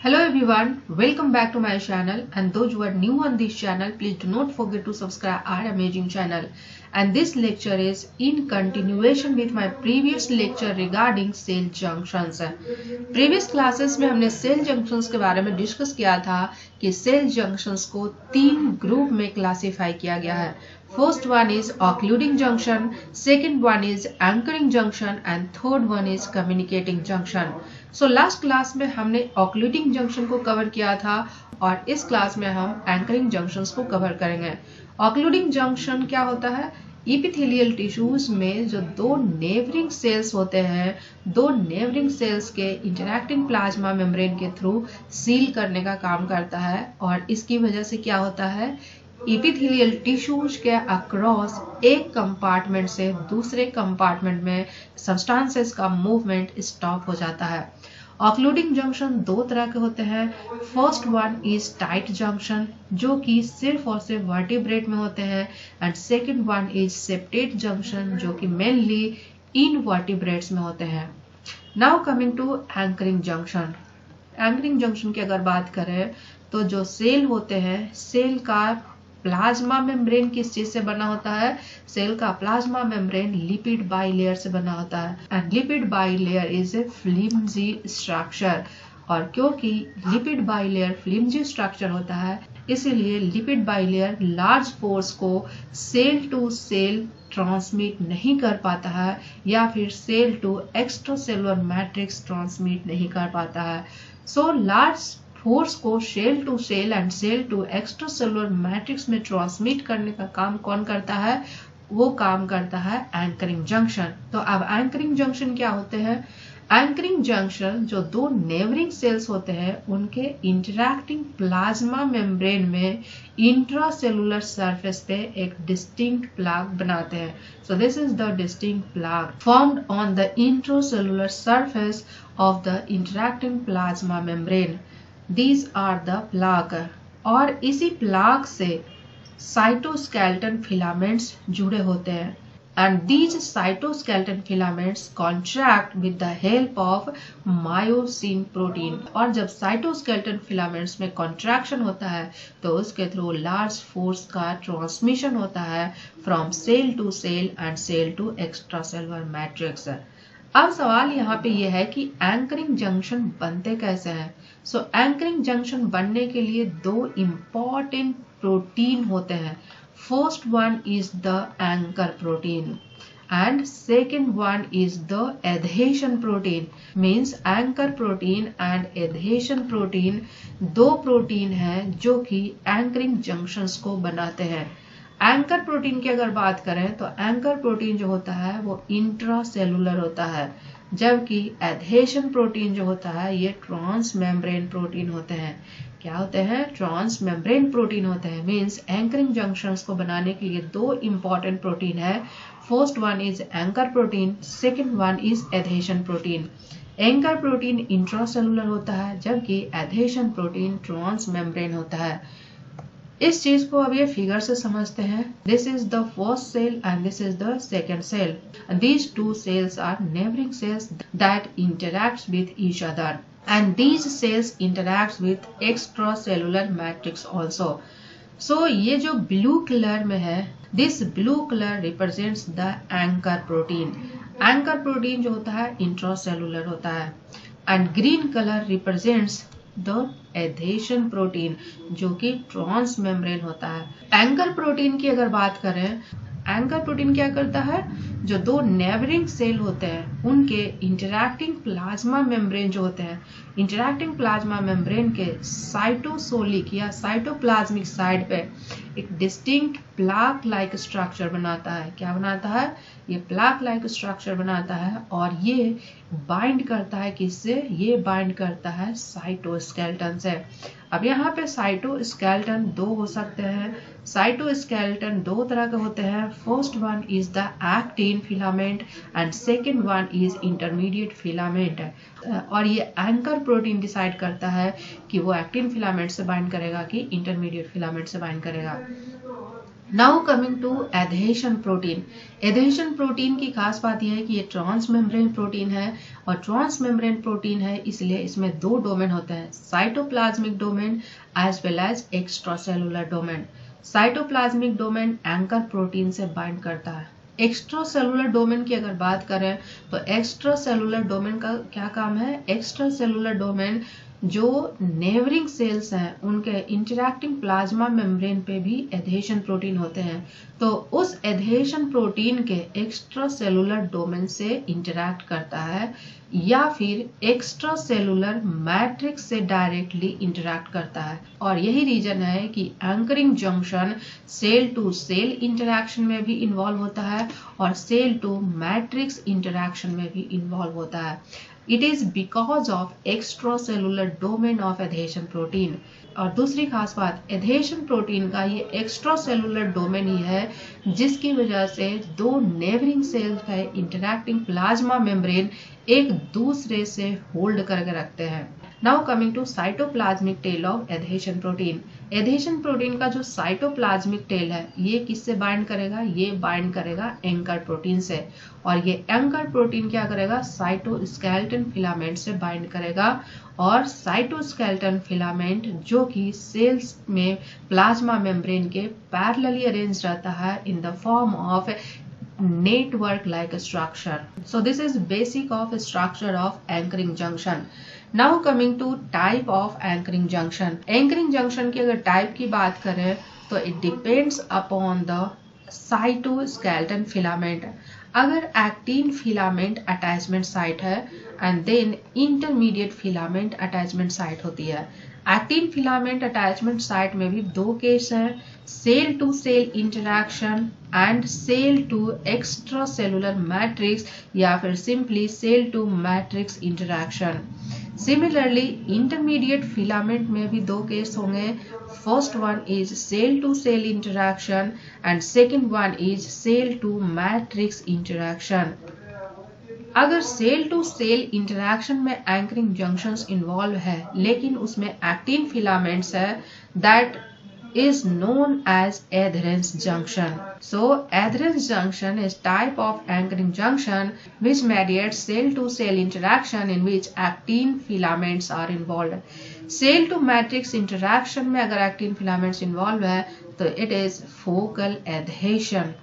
Hello everyone, welcome back to my channel, and those who are new on this channel, please do not forget to subscribe our amazing channel. And this lecture is in continuation with my previous lecture regarding cell junctions. Previous classes में हमने cell junctions के बारे में discuss किया था कि cell junctions को तीन ग्रुप में क्लासिफाई किया गया है. First one is occluding junction, second one is anchoring junction and third one is communicating junction. So last class में हमने occluding junction को कवर किया था और इस क्लास में हम anchoring junctions को कवर करेंगे. Occluding junction क्या होता है? इपिथेलियल टिश्यूज में जो दो नेबरिंग सेल्स होते हैं, दो नेबरिंग सेल्स के इंटरैक्टिंग प्लाज्मा मेम्ब्रेन के थ्रू सील करने का काम करता है और इसकी वजह से क्या होता है, इपिथेलियल टिश्यूज के अक्रॉस एक कंपार्टमेंट से दूसरे कंपार्टमेंट में सब्सटेंसेस का मूवमेंट स्टॉप हो जाता है. ऑक्लूडिंग जंक्शन दो तरह के होते हैं. First one is tight junction जो कि सिर्फ और सिर्फ वर्टिब्रेट में होते हैं and second one is septate junction जो कि मेनली इनवर्टिब्रेट्स में होते हैं. Now coming to anchoring junction. Anchoring junction की अगर बात करें तो जो सेल होते हैं, सेल का प्लाज्मा मेम्ब्रेन किस चीज से बना होता है? सेल का प्लाज्मा मेम्ब्रेन लिपिड बाइलेयर से बना होता है and lipid bilayer is a flimsy structure. और क्योंकि लिपिड बाइलेयर फ्लिम्जी स्ट्रक्चर होता है इसीलिए लिपिड बाइलेयर लार्ज फोर्स को सेल टू सेल ट्रांसमिट नहीं कर पाता है या फिर cell to extra cellular matrix transmit नहीं कर पाता है. सो लार्ज फोर्स को cell to cell and cell to extra cellular matrix में ट्रांसमिट करने का काम कौन करता है? वो काम करता है एंकरिंग जंक्शन. तो अब एंकरिंग जंक्शन क्या होते हैं? एंकरिंग जंक्शन जो दो नेबरिंग सेल्स होते हैं उनके इंटरैक्टिंग प्लाज्मा मेम्ब्रेन में इंट्रासेलुलर सरफेस पे एक डिस्टिंक्ट प्लाग बनाते हैं. So this is the distinct plaque formed on the intracellular surface of the interacting plasma membrane. These are the plaque. और इसी प्लाग से साइटोस्केलेटन फिलामेंट्स जुड़े होते हैं and these cytoskeleton filaments contract with the help of myosin protein. और जब cytoskeleton filaments में contraction होता है तो उसके थ्रू large force का transmission होता है from cell to cell and cell to extracellular matrix. अब सवाल यहाँ पे ये है कि एंकरिंग जंक्शन बनते कैसे हैं? सो एंकरिंग जंक्शन बनने के लिए दो इम्पॉर्टेंट प्रोटीन होते हैं. First one is the anchor protein and second one is the adhesion protein. Means anchor protein and adhesion protein दो प्रोटीन हैं जो कि एंकरिंग जंक्शंस को बनाते हैं. एंकर प्रोटीन की अगर बात करें तो एंकर प्रोटीन जो होता है वो इंट्रासेलुलर होता है जबकि एडहेशन प्रोटीन जो होता है ये ट्रांस मेम्ब्रेन प्रोटीन होते हैं. क्या होते हैं? ट्रांस मेम्ब्रेन प्रोटीन होते हैं. मींस एंकरिंग जंक्शंस को बनाने के लिए दो इंपॉर्टेंट प्रोटीन है. First one is anchor protein, second one is adhesion protein. Anchor protein intracellular होता है जबकि एडहेशन प्रोटीन ट्रांस मेम्ब्रेन होता है. इस चीज को अब ये फिगर से समझते हैं. This is the first cell and this is the second cell. These two cells are neighbouring cells that interact with each other and these cells interacts with extracellular matrix also. So ये जो blue colour में है, this blue color represents the anchor protein. anchor protein जो होता है intracellular होता है and green color represents the adhesion protein जो कि ट्रांस मेम्ब्रेन होता है. एंकर प्रोटीन की अगर बात करें, एंकर प्रोटीन क्या करता है? जो दो नेबरिंग सेल होते हैं उनके इंटरैक्टिंग प्लाज्मा मेम्ब्रेन जो होते हैं, इंटरैक्टिंग प्लाज्मा मेम्ब्रेन के साइटोसोलिक या साइटोप्लाज्मिक साइड पे एक डिस्टिंक्ट प्लाक लाइक स्ट्रक्चर बनाता है. क्या बनाता है? ये प्लाक लाइक स्ट्रक्चर बनाता है और ये बाइंड करता है किससे? ये बाइंड करता है साइटोस्केलेटन से. अब यहाँ पे साइटोस्केलेटन दो हो सकते हैं. साइटोस्केलेटन दो तरह के होते हैं. First one is the actin filament and second one is intermediate filament. और ये एंकर प्रोटीन डिसाइड करता है कि वो एक्टिन फिलामेंट से बाइंड करेगा कि इंटरमीडिएट फिलामेंट से बाइंड करेगा. Now coming to adhesion protein. Adhesion protein की खास बात यह है कि ये ट्रांस मेम्ब्रेन प्रोटीन है, और ट्रांस मेम्ब्रेन प्रोटीन है इसलिए इसमें दो डोमेन होते हैं, cytoplasmic domain as well as extra cellular domain. Cytoplasmic domain anchor protein से बाइंड करता है। एक्स्ट्रा सेलुलर डोमेन की अगर बात करें तो एक्स्ट्रा सेलुलर डोमेन का क्या काम है? एक्स्ट्रा सेलुलर डोमेन जो नेबरिंग सेल्स हैं उनके इंटरैक्टिंग प्लाज्मा मेम्ब्रेन पे भी एडहेशन प्रोटीन होते हैं, तो उस एडहेशन प्रोटीन के एक्स्ट्रा सेलुलर डोमेन से इंटरैक्ट करता है या फिर एक्स्ट्रा सेलुलर मैट्रिक्स से डायरेक्टली इंटरैक्ट करता है। और यही रीजन है कि anchoring junction cell to cell interaction में भी इन्वॉल्व होता है और सेल टू मैट्रिक्स इंटरैक्शन में भी इन्वॉल्व होता है। It is because of extracellular domain of adhesion protein। और दूसरी खास बात, एडहेशन प्रोटीन का ये एक्स्ट्रा सेलुलर डोमेन ही है जिसकी वजह से दो नेबरिंग सेल्स है इंटरैक्टिंग प्लाज्मा मेम्ब्रेन एक दूसरे से होल्ड करके रखते हैं। Now coming to cytoplasmic tail of adhesion protein. Adhesion protein का जो साइटोप्लाज्मिक टेल है ये किससे बाइंड करेगा? ये बाइंड करेगा एंकर प्रोटीन से, और ये एंकर प्रोटीन क्या करेगा? साइटोस्केलेटन फिलामेंट से बाइंड करेगा, और साइटोस्केलेटन फिलामेंट जो कि सेल्स में प्लाज्मा मेम्ब्रेन के पैरेलली अरेंज रहता है in the form of network like structure. So this is basic of structure of anchoring junction. Now coming to type of anchoring junction. Anchoring junction की अगर type की बात करें तो it depends upon the cytoskeleton filament. अगर actin filament attachment site है and then intermediate filament attachment site होती है। एक्टिन फिलामेंट अटैचमेंट साइट में भी दो केस हैं, cell to cell interaction and cell to extra cellular matrix या फिर simply cell to matrix interaction. Similarly intermediate filament में भी दो केस होंगे, first one is cell to cell interaction and second one is cell to matrix interaction. अगर cell to cell interaction में anchoring junctions involve है लेकिन उसमें actin filaments है, that is known as adherence junction. So adherence junction is type of anchoring junction which mediates cell to cell interaction in which actin filaments are involved. Cell to matrix interaction में अगर actin filaments involved है तो it is focal adhesion.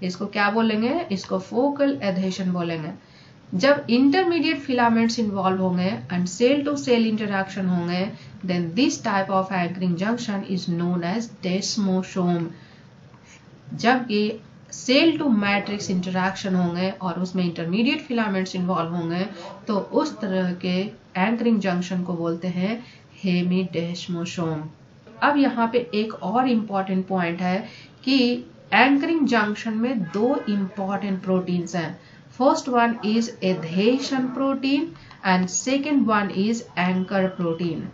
इसको क्या बोलेंगे? इसको focal adhesion बोलेंगे। जब इंटरमीडिएट फिलामेंट्स इन्वॉल्व होंगे and cell to cell interaction होंगे then this type of anchoring junction is known as desmosome. जबकि सेल टू मैट्रिक्स इंटरैक्शन होंगे और उसमें इंटरमीडिएट फिलामेंट्स इन्वॉल्व होंगे तो उस तरह के एंकरिंग जंक्शन को बोलते हैं हेमिडेस्मोसोम। अब यहाँ पे एक और इम्पॉर्टेंट पॉइंट है कि एंकरिंग जंक्शन में दो इम्पॉर्टेंट प्रोटीन्स हैं, first one is adhesion protein and second one is anchor protein.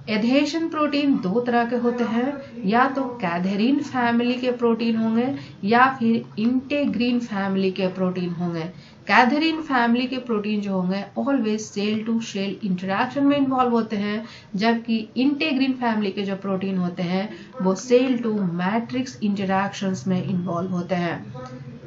Adhesion protein दो तरह के होते हैं, या तो कैथेरिन फैमिली के प्रोटीन होंगे या फिर इंटेग्रीन फैमिली के प्रोटीन होंगे। कैथेरिन फैमिली के प्रोटीन जो होंगे always cell to cell interaction में इन्वॉल्व होते हैं, जबकि इंटेग्रीन फैमिली के जो प्रोटीन होते हैं वो सेल टू मैट्रिक्स इंटरैक्शंस में इन्वॉल्व होते हैं।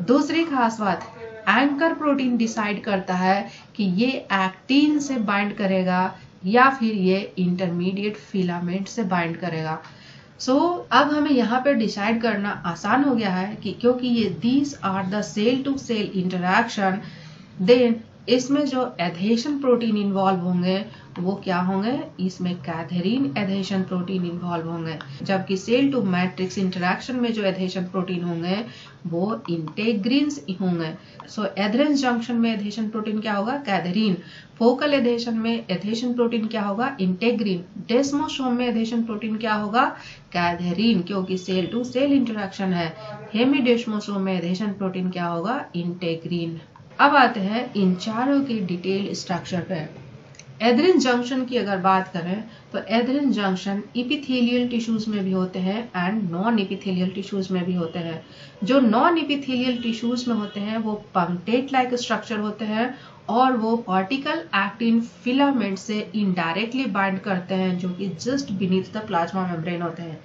दूसरी खास बात, एंकर प्रोटीन डिसाइड करता है कि ये एक्टिन से बाइंड करेगा या फिर ये इंटरमीडिएट फिलामेंट से बाइंड करेगा। अब हमें यहाँ पर डिसाइड करना आसान हो गया है कि क्योंकि ये these are the cell to cell interaction, then इसमें जो एडहेशन प्रोटीन इन्वॉल्व होंगे वो क्या होंगे? इसमें कैथेरिन एडहेशन प्रोटीन इन्वॉल्व होंगे, जबकि सेल टू मैट्रिक्स इंटरैक्शन में जो एडहेशन प्रोटीन होंगे वो इंटेग्रीन्स होंगे। सो एडहेरेंस जंक्शन में एडहेशन प्रोटीन क्या होगा? कैथेरिन। फोकल एडहेशन में एडहेशन प्रोटीन क्या होगा? इंटेग्रीन। डेस्मोसोम में एडहेशन प्रोटीन क्या होगा? कैथेरिन, क्योंकि सेल टू सेल इंटरैक्शन है। हेमिडेस्मोसोम में एडहेशन प्रोटीन क्या होगा? इंटेग्रीन। अब आते हैं इन चारों की डिटेल स्ट्रक्चर पे। एडहेरेंस जंक्शन की अगर बात करें तो एडहेरेंस जंक्शन इपिथेलियल टिश्यूज में भी होते हैं एंड नॉन इपिथेलियल टिश्यूज में भी होते हैं। जो नॉन इपिथेलियल टिश्यूज में होते हैं वो पंक्टेट लाइक स्ट्रक्चर होते हैं और वो पार्टिकल एक्टिन फिलामेंट से इनडायरेक्टली बाइंड करते हैं जो कि just beneath the plasma membrane होते हैं।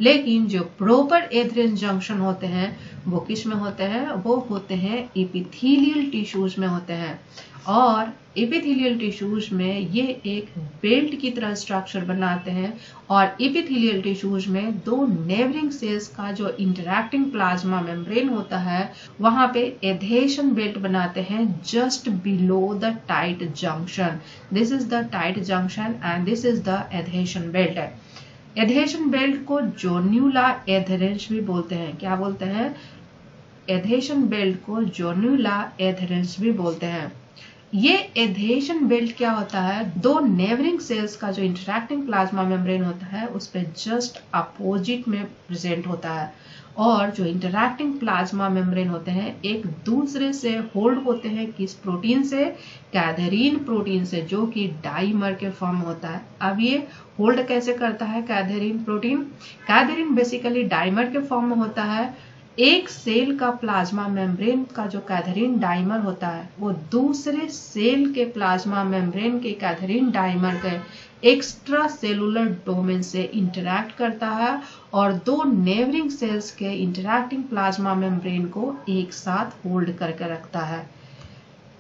लेकिन जो प्रॉपर एथेरेंस जंक्शन होते हैं वो किस में होते हैं, वो होते हैं एपिथेलियल टिश्यूज में होते हैं। और एपिथेलियल टिश्यूज में ये एक बेल्ट की तरह स्ट्रक्चर बनाते हैं और एपिथेलियल टिश्यूज में दो नेबरिंग सेल्स का जो इंटरैक्टिंग प्लाज्मा मेम्ब्रेन होता है वहां पे एधेशन बेल्ट बनाते हैं just below the tight junction. This is the tight junction and this is the adhesion belt. Adhesion belt को जोन्युलर एधेरेंस भी बोलते हैं। क्या बोलते हैं? एधेशन बेल्ट को जोन्युलर एधेरेंस भी बोलते हैं। ये एधेशन बेल्ट क्या होता है, दो नेबरिंग सेल्स का जो इंटरैक्टिंग प्लाज्मा मेम्ब्रेन होता है उस पे जस्ट अपोजिट में प्रेजेंट होता है और जो इंटरैक्टिंग प्लाज्मा मेम्ब्रेन होते हैं एक दूसरे से होल्ड होते हैं किस प्रोटीन से, कैथेरीन प्रोटीन से, जो कि डाइमर के फॉर्म होता है। अब ये होल्ड कैसे करता है कैथेरीन प्रोटीन? कैथेरीन बेसिकली डाइमर के फॉर्म में होता है। एक सेल का प्लाज्मा मेम्ब्रेन का जो कैथेरीन डाइमर होता है वो दूसरे सेल के प्लाज्मा मेम्ब्रेन के कैथेरीन डाइमर के एक्स्ट्रा सेलुलर डोमेन से इंटरैक्ट करता है और दो नेबरिंग सेल्स के इंटरैक्टिंग प्लाज्मा मेम्ब्रेन को एक साथ होल्ड करके रखता है।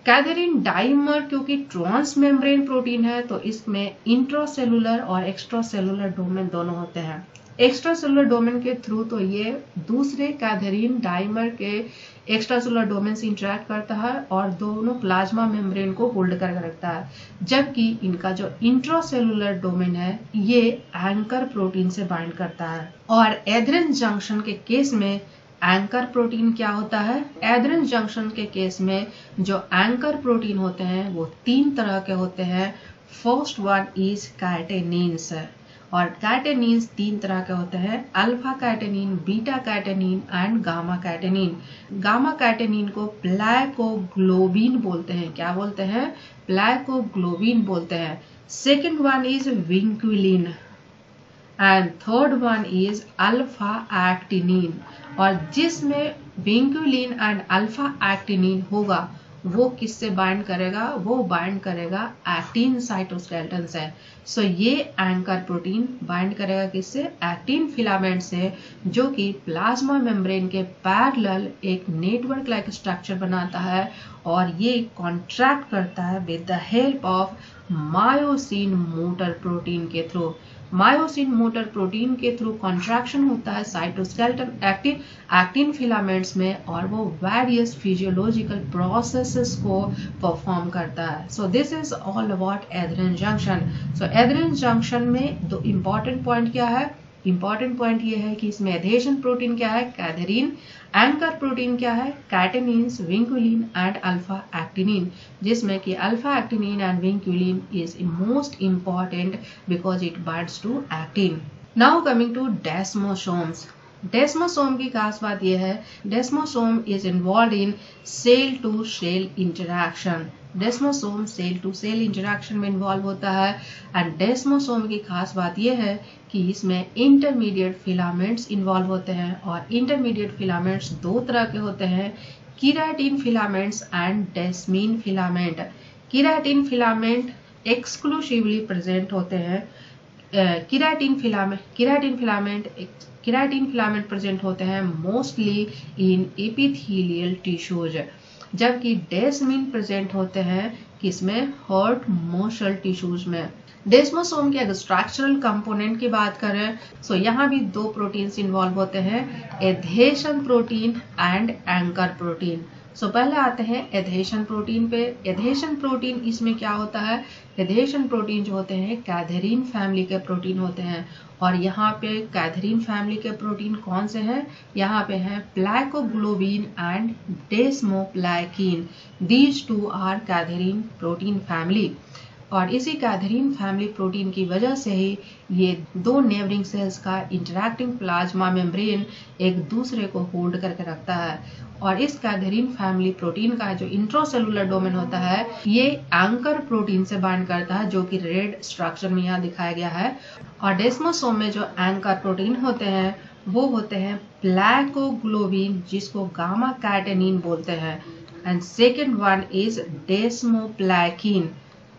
कैथेरीन डाइमर क्योंकि ट्रांस मेम्ब्रेन प्रोटीन है तो इसमें इंट्रासेलुलर और एक्स्ट्रासेलुलर डोमेन दोनों होते हैं। एक्स्ट्रासेलुलर डोमेन के थ्रू तो ये दूसरे कैथेरीन डाइमर के एक्स्ट्रासेलुलर डोमेन से इंटरैक्ट करता है और दोनों प्लाज्मा मेम्ब्रेन को होल्ड करके रखता है, जबकि इनका जो इंट्रासेलुलर डोमेन है ये एंकर प्रोटीन से बाइंड करता है। और एथेरेंस जंक्शन के केस में एंकर प्रोटीन क्या होता है? एथेरेंस जंक्शन के केस में जो एंकर प्रोटीन होते हैं वो तीन तरह के होते हैं। फर्स्ट वन इज कैटेनिन्स और कैटेनिन्स तीन तरह के होते हैं, alpha catenin, beta catenin and gamma catenin. Gamma catenin को प्लाकोग्लोबिन बोलते हैं। क्या बोलते हैं? प्लाकोग्लोबिन बोलते हैं। Second one is vinculin and third one is alpha actinin. और जिसमें विंक्युलिन एंड अल्फा एक्टिनिन होगा वो किससे बाइंड करेगा? वो बाइंड करेगा एक्टिन साइटोस्केलेटन से। सो ये एंकर प्रोटीन बाइंड करेगा किससे? एक्टिन फिलामेंट से, जो कि प्लाज्मा मेम्ब्रेन के पैरेलल एक नेटवर्क लाइक स्ट्रक्चर बनाता है और ये कॉन्ट्रैक्ट करता है with the help of myosin motor protein के थ्रू। मायोसिन मोटर प्रोटीन के थ्रू कॉन्ट्रैक्शन होता है साइटोस्केलेटन एक्टिन फिलामेंट्स में और वो वेरियस फिजियोलॉजिकल प्रोसेसेस को परफॉर्म करता है। So this is all about adherens junction. So adherens junction में दो इंपॉर्टेंट पॉइंट क्या है? इंपॉर्टेंट पॉइंट ये है कि इसमें एधेशन प्रोटीन क्या है? कैथेरीन। एंकर प्रोटीन क्या है? Catenins, vinculin and alpha actinin, जिसमें कि alpha actinin and vinculin is most important because it binds to actin. Now coming to desmosomes. Desmosome की खास बात यह है, desmosome is involve in cell to cell interaction. Desmosome cell to cell interaction में involve होता है and डेस्मोसोम की खास बात यह है कि इसमें इंटरमीडिएट फिलामेंट्स इन्वॉल्व होते हैं और इंटरमीडिएट फिलामेंट्स दो तरह के होते हैं, keratin filaments and desmin filament. Keratin filament exclusively present होते हैं। कीराटिन फिलामेंट प्रेजेंट होते हैं मोस्टली इन एपिथेलियल टिश्यूज, जबकि डेस्मीन प्रेजेंट होते हैं किसमें? हार्ट मसल टिश्यूज में। डेस्मोसोम के अगर स्ट्रक्चरल कंपोनेंट की बात करें तो यहाँ भी दो प्रोटीन्स इन्वॉल्व होते हैं, adhesion protein and anchor protein. So पहले आते हैं एधेशन प्रोटीन पे। एधेशन प्रोटीन इसमें क्या होता है? एधेशन प्रोटीन जो होते हैं कैथेरीन फैमिली के प्रोटीन होते हैं और यहाँ पे कैथेरीन फैमिली के प्रोटीन कौन से हैं? यहाँ पे हैं plakoglobin and desmoplakin. These two are cadherin protein family और इसी कैथेरीन फैमिली प्रोटीन की वजह से ही ये दो नेबरिंग सेल्स का इंटरैक्टिंग प्लाज्मा मेम्ब्रेन एक दूसरे को होल्ड करके रखता है। और इस कैथेरीन फैमिली प्रोटीन का जो इंट्रासेलुलर डोमेन होता है ये एंकर प्रोटीन से बाइंड करता है, जो कि रेड स्ट्रक्चर में यहाँ दिखाया गया है। और डेस्मोसोम में जो एंकर प्रोटीन होते हैं वो होते हैं प्लाकोग्लोबिन, जिसको गामा कैटेनिन बोलते हैं, एंड सेकेंड वन इज डेस्मोप्लाकिन।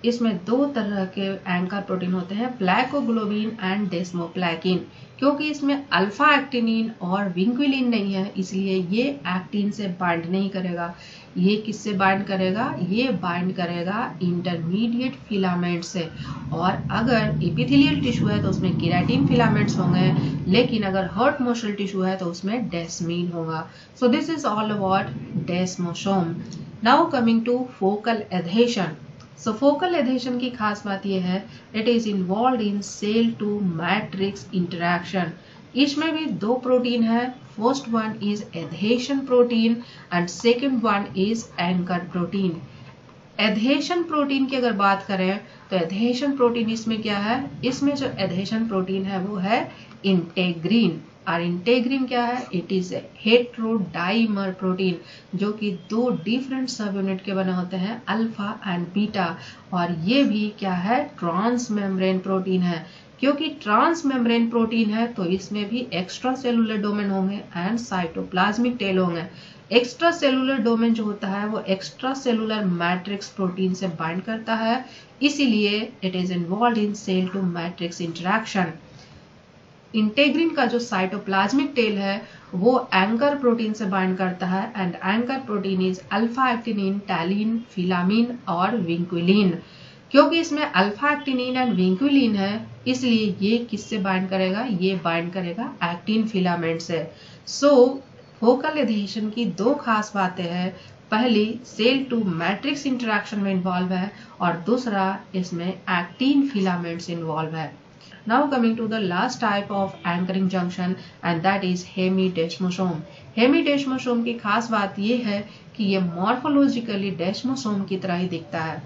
इसमें दो तरह के एंकर प्रोटीन होते हैं, प्लाकोग्लोबिन एंड डेस्मोप्लाकिन। क्योंकि इसमें अल्फा एक्टिनिन और विंक्विलिन नहीं है, इसलिए ये एक्टिन से बाइंड नहीं करेगा। ये किससे बाइंड करेगा? ये बाइंड करेगा इंटरमीडिएट फिलामेंट से। और अगर एपिथेलियल टिश्यू है तो उसमें केराटिन फिलामेंट्स होंगे, लेकिन अगर हार्ट मसल टिश्यू है तो उसमें डेस्मीन होगा। So this is all about desmosome. Now coming to focal adhesion. So focal adhesion की खास बात यह है, it is involve in cell to matrix interaction. इसमें भी दो प्रोटीन है, first one is adhesion protein and second one is anchor protein. Adhesion protein की अगर बात करें तो एडहेशन प्रोटीन इसमें क्या है? इसमें जो एडहेशन प्रोटीन है वो है इंटेग्रीन। और इंटेग्रीन क्या है? इट इज ए हेट्रोडाइमर प्रोटीन, जो कि दो डिफरेंट सब यूनिट के बने होते हैं, अल्फा एंड बीटा। और ये भी क्या है? ट्रांस मेम्ब्रेन प्रोटीन है। क्योंकि ट्रांस मेम्ब्रेन प्रोटीन है तो इसमें भी एक्स्ट्रा सेलुलर डोमेन होंगे एंड साइटोप्लाज्मिक टेल होंगे। एक्स्ट्रा सेलुलर डोमेन जो होता है वो एक्स्ट्रा सेलुलर मैट्रिक्स प्रोटीन से बाइंड करता है, इसीलिए it is involve in cell to matrix interaction. Integrin का जो साइटोप्लाज्मिक टेल है वो एंकर प्रोटीन से बाइंड करता है and anchor protein is alpha actinin, talin, filamin और विंक्विलिन। क्योंकि इसमें अल्फा एक्टिनिन एंड विंक्विलिन है, इसलिए ये किससे बाइंड करेगा? ये बाइंड करेगा एक्टिन फिलामेंट से। सो फोकल एडहेशन की दो खास बातें हैं, पहली सेल टू मैट्रिक्स इंटरैक्शन में इन्वॉल्व है और दूसरा इसमें एक्टिन फिलामेंट्स इन्वॉल्व है। Now coming to the last type of anchoring junction and that is hemidesmosome. Hemidesmosome की खास बात ये है कि ये मॉर्फोलॉजिकली डेस्मोसोम की तरह ही दिखता है।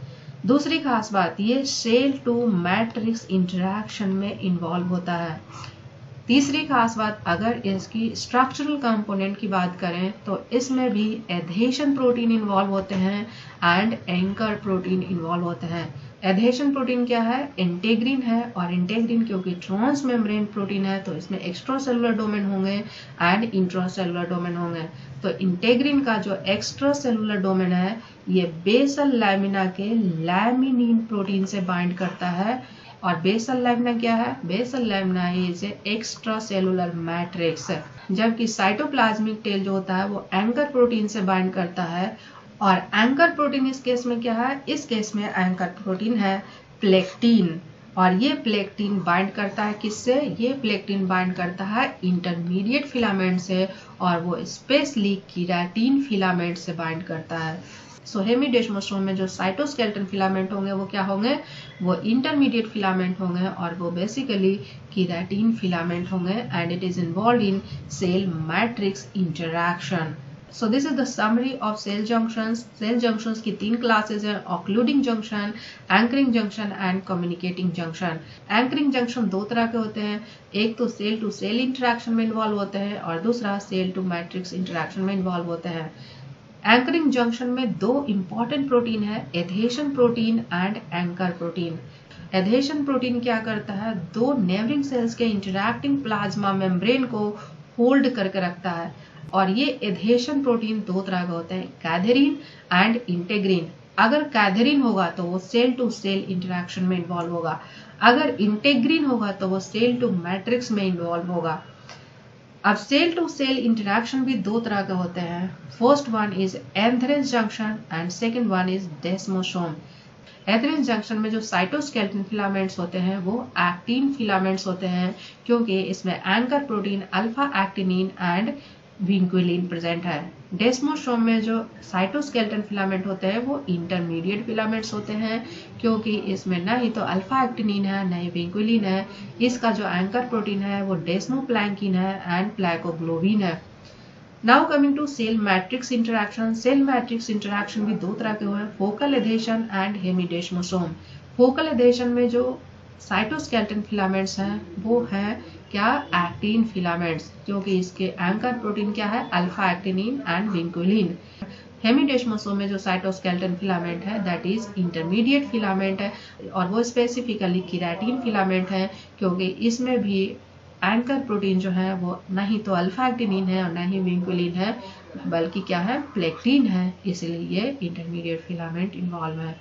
दूसरी खास बात, ये सेल टू मैट्रिक्स इंटरैक्शन में इन्वॉल्व होता है। तीसरी खास बात, अगर इसकी स्ट्रक्चरल कंपोनेंट की बात करें तो इसमें भी एडहेशन प्रोटीन इन्वॉल्व होते हैं एंड एंकर प्रोटीन इन्वॉल्व होते हैं। एडहेशन प्रोटीन क्या है? इंटेग्रिन है, और इंटेग्रिन क्योंकि ट्रांस मेम्ब्रेन प्रोटीन है तो इसमें एक्स्ट्रा सेलुलर डोमेन होंगे एंड इंट्रा सेलुलर डोमेन होंगे। तो इंटेग्रिन का जो एक्स्ट्रा सेलुलर डोमेन है ये बेसल लैमिना के लैमिनिन प्रोटीन से बाइंड करता है। और बेसल लैमिना क्या है? Basal lamina is extra cellular matrix. जबकि साइटोप्लाज्मिक टेल जो होता है वो एंकर प्रोटीन से बाइंड करता है। और एंकर प्रोटीन इस केस में क्या है? इस केस में एंकर प्रोटीन है प्लेक्टिन। और ये प्लेक्टिन बाइंड करता है किससे? ये प्लेक्टिन बाइंड करता है इंटरमीडिएट फिलामेंट से, और वो स्पेशली केराटिन फिलामेंट से बाइंड करता है। सो हेमिडेस्मोसोम में जो साइटोस्केलेटन फिलामेंट होंगे वो क्या होंगे? वो इंटरमीडिएट फिलामेंट होंगे और वो बेसिकली केराटिन फिलामेंट होंगे and it is involve in cell matrix interaction. So this is the summary of cell junctions. Cell junctions की तीन classes हैं, occluding junction, anchoring junction and communicating junction. Anchoring junction दो तरह के होते हैं, एक तो cell to cell interaction में involve होते हैं और दूसरा cell to matrix interaction में involve होते हैं। Anchoring junction में दो important प्रोटीन है, adhesion protein and anchor protein. Adhesion protein क्या करता है? दो neighboring cells के interacting plasma membrane को होल्ड करके रखता है। और ये एडहेशन प्रोटीन दो तरह के होते हैं, कैथेरिन एंड इंटेग्रिन। अगर कैथेरिन होगा तो वो सेल टू सेल इंटरैक्शन में इन्वॉल्व होगा, अगर इंटेग्रिन होगा तो वो सेल टू मैट्रिक्स में इन्वॉल्व होगा। अब सेल टू सेल इंटरैक्शन भी दो तरह के होते हैं, first one is adherens junction and second one is desmosome. Adherens junction में जो साइटोस्केलेटन फिलामेंट्स होते हैं वो एक्टिन फिलामेंट्स होते हैं, क्योंकि इसमें anchor protein alpha actinin and vinculin present है। डेस्मोसोम में जो साइटोस्केलेटन फिलामेंट होते हैं वो इंटरमीडिएट फिलामेंट्स होते हैं, क्योंकि इसमें न ही तो अल्फा एक्टिनिन है न ही विंक्विलिन है। इसका जो एंकर प्रोटीन है वो डेस्मोप्लाकिन है एंड प्लाकोग्लोबिन है। Now coming to cell matrix interaction. Cell matrix interaction भी दो तरह के हुए हैं, focal adhesion and hemidesmosome. Focal adhesion में जो साइटोस्केलेटन फिलामेंट्स हैं वो हैं क्या? एक्टिन फिलामेंट्स, क्योंकि इसके एंकर प्रोटीन क्या है? Alpha actinin and vinculin. Hemidesmosome में जो साइटोस्केलेटन फिलामेंट है दैट इज इंटरमीडिएट फिलामेंट है और वो स्पेसिफिकली केराटिन फिलामेंट है, क्योंकि इसमें भी एंकर प्रोटीन जो है वो नहीं तो अल्फा एक्टिनिन है और नहीं विंकुलिन है, बल्कि क्या है, प्लेक्टिन है, इसलिए ये इंटरमीडिएट फिलामेंट इन्वॉल्व है।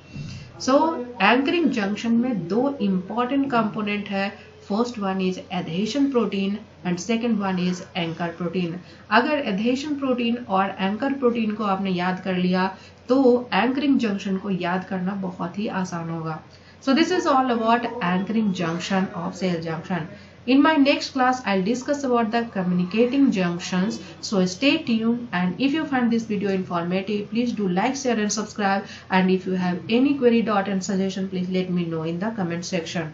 सो एंकरिंग जंक्शन में दो इंपॉर्टेंट कंपोनेंट है, first one is adhesion protein and second one is anchor protein. अगर एडहेशन प्रोटीन और एंकर प्रोटीन को आपने याद कर लिया तो एंकरिंग जंक्शन को याद करना बहुत ही आसान होगा। So this is all about anchoring junction of cell junction. In my next class, I'll discuss about the communicating junctions. So stay tuned, and if you find this video informative, please do like, share and subscribe. And if you have any query, doubt and suggestion, please let me know in the comment section.